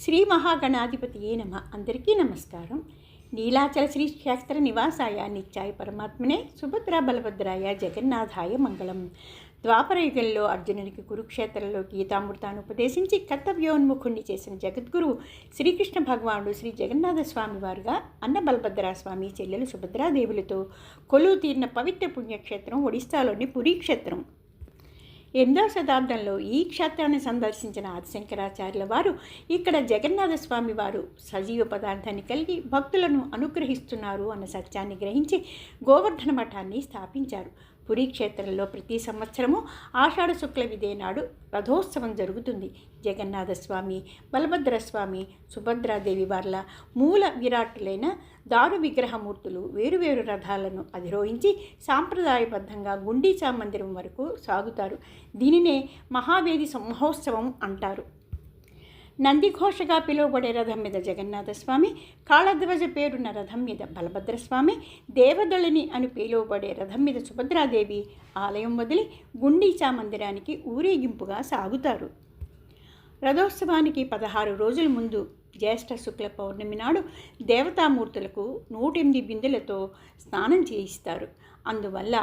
శ్రీ మహాగణాధిపతియే నమ. అందరికీ నమస్కారం. నీలాచల శ్రీ క్షేత్ర నివాసాయ నిత్యాయ పరమాత్మనే సుభద్ర బలభద్రాయ జగన్నాథాయ మంగళం. ద్వాపరయుగంలో అర్జునునికి కురుక్షేత్రంలో గీతామృతాన్ని ఉపదేశించి కర్తవ్యోన్ముఖుణ్ణి చేసిన జగద్గురు శ్రీకృష్ణ భగవానుడు శ్రీ జగన్నాథ స్వామి వారుగా అన్న బలభద్ర స్వామి చెల్లెలు సుభద్రాదేవులతో కొలువు తీరిన పవిత్ర పుణ్యక్షేత్రం ఒడిస్సాలోని పురీ క్షేత్రం. 8వ శతాబ్దంలో ఈ క్షేత్రాన్ని సందర్శించిన ఆదిశంకరాచార్యుల వారు ఇక్కడ జగన్నాథ స్వామి వారు సజీవ పదార్థాన్ని కలిగి భక్తులను అనుగ్రహిస్తున్నారు అన్న సత్యాన్ని గ్రహించి గోవర్ధన మఠాన్ని స్థాపించారు. పురీ క్షేత్రంలో ప్రతి సంవత్సరము ఆషాఢ శుక్ల విదే నాడు రథోత్సవం జరుగుతుంది. జగన్నాథస్వామి, బలభద్రస్వామి, సుభద్రాదేవి వార్ల మూల విరాట్టులైన దారు విగ్రహమూర్తులు వేరువేరు రథాలను అధిరోహించి సాంప్రదాయబద్ధంగా గుండీచా మందిరం వరకు సాగుతారు. దీనినే మహావేది మహోత్సవం అంటారు. నందిఘోషగా పిలువబడే రథం మీద జగన్నాథస్వామి, కాళధ్వజ పేరున్న రథం మీద బలభద్రస్వామి, దేవదళిని అని పిలువబడే రథం మీద సుభద్రాదేవి ఆలయం వదిలి గుండీచా మందిరానికి ఊరేగింపుగా సాగుతారు. రథోత్సవానికి 16 రోజుల ముందు జ్యేష్ఠ శుక్ల పౌర్ణమి నాడు దేవతామూర్తులకు 108 బిందెలతో స్నానం చేయిస్తారు. అందువల్ల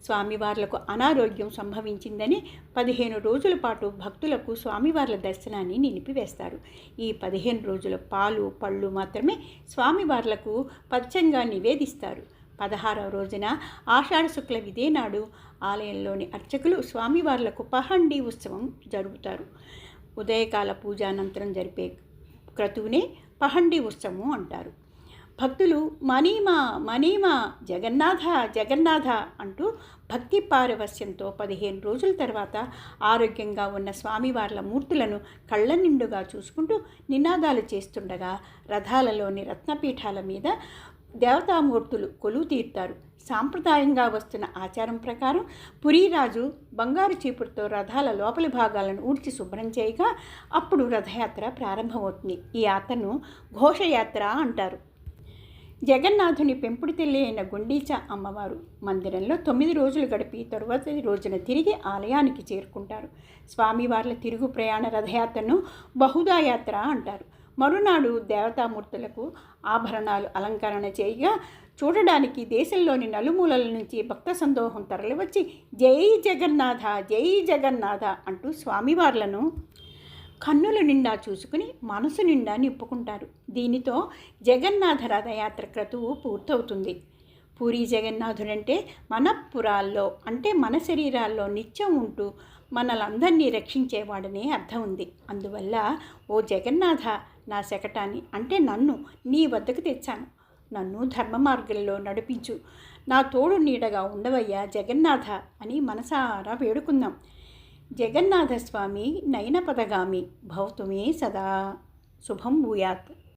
స్వామివార్లకు అనారోగ్యం సంభవించిందని 15 రోజుల పాటు భక్తులకు స్వామివార్ల దర్శనాన్ని నిలిపివేస్తారు. ఈ 15 రోజుల పాలు పళ్ళు మాత్రమే స్వామివార్లకు పచ్చంగా నివేదిస్తారు. 16వ రోజున ఆషాఢ శుక్ల విదే నాడు ఆలయంలోని అర్చకులు స్వామివార్లకు పహండి ఉత్సవం జరుపుతారు. ఉదయకాల పూజానంతరం జరిపే క్రతువునే పహండి ఉత్సవం అంటారు. భక్తులు మనీమా మనీమా జగన్నాథ జగన్నాథ అంటూ భక్తి పారవస్యంతో 15 రోజుల తర్వాత ఆరోగ్యంగా ఉన్న స్వామివార్ల మూర్తులను కళ్ళ నిండుగా చూసుకుంటూ నినాదాలు చేస్తుండగా రథాలలోని రత్నపీఠాల మీద దేవతామూర్తులు కొలువు తీరుతారు. సాంప్రదాయంగా వస్తున్న ఆచారం ప్రకారం పురీరాజు బంగారు చీపురుతో రథాల లోపలి భాగాలను ఊడ్చి శుభ్రం చేయగా అప్పుడు రథయాత్ర ప్రారంభమవుతుంది. ఈ యాత్రను ఘోషయాత్ర అంటారు. జగన్నాథుని పెంపుడు తల్లి అయిన గుండీచా అమ్మవారు మందిరంలో 9 రోజులు గడిపి తరువాతి రోజున తిరిగి ఆలయానికి చేరుకుంటారు. స్వామివార్ల తిరుగు ప్రయాణ రథయాత్రను బహుదాయాత్ర అంటారు. మరునాడు దేవతామూర్తులకు ఆభరణాలు అలంకరణ చేయగా చూడడానికి దేశంలోని నలుమూలల నుంచి భక్త సందోహం తరలివచ్చి జై జగన్నాథ జై జగన్నాథ అంటూ స్వామివార్లను కన్నుల నిండా చూసుకుని మనసు నిండా నింపుకుంటారు. దీనితో జగన్నాథ రథయాత్ర క్రతువు పూర్తవుతుంది. పూరీ జగన్నాథుడంటే మనఃపురాల్లో అంటే మన శరీరాల్లో నిత్యం ఉంటూ మనలందరినీ రక్షించేవాడనే అర్థం ఉంది. అందువల్ల ఓ జగన్నాథ, నా శకటాన్ని అంటే నన్ను నీ వద్దకు తెచ్చాను. నన్ను ధర్మ మార్గంలో నడిపించు, నా తోడు నీడగా ఉండవయ్యా జగన్నాథ అని మనసారా వేడుకుందాం. జగన్నాథస్వామి నయనపదగామి భవతుమే సదా. శుభం భూయాత్.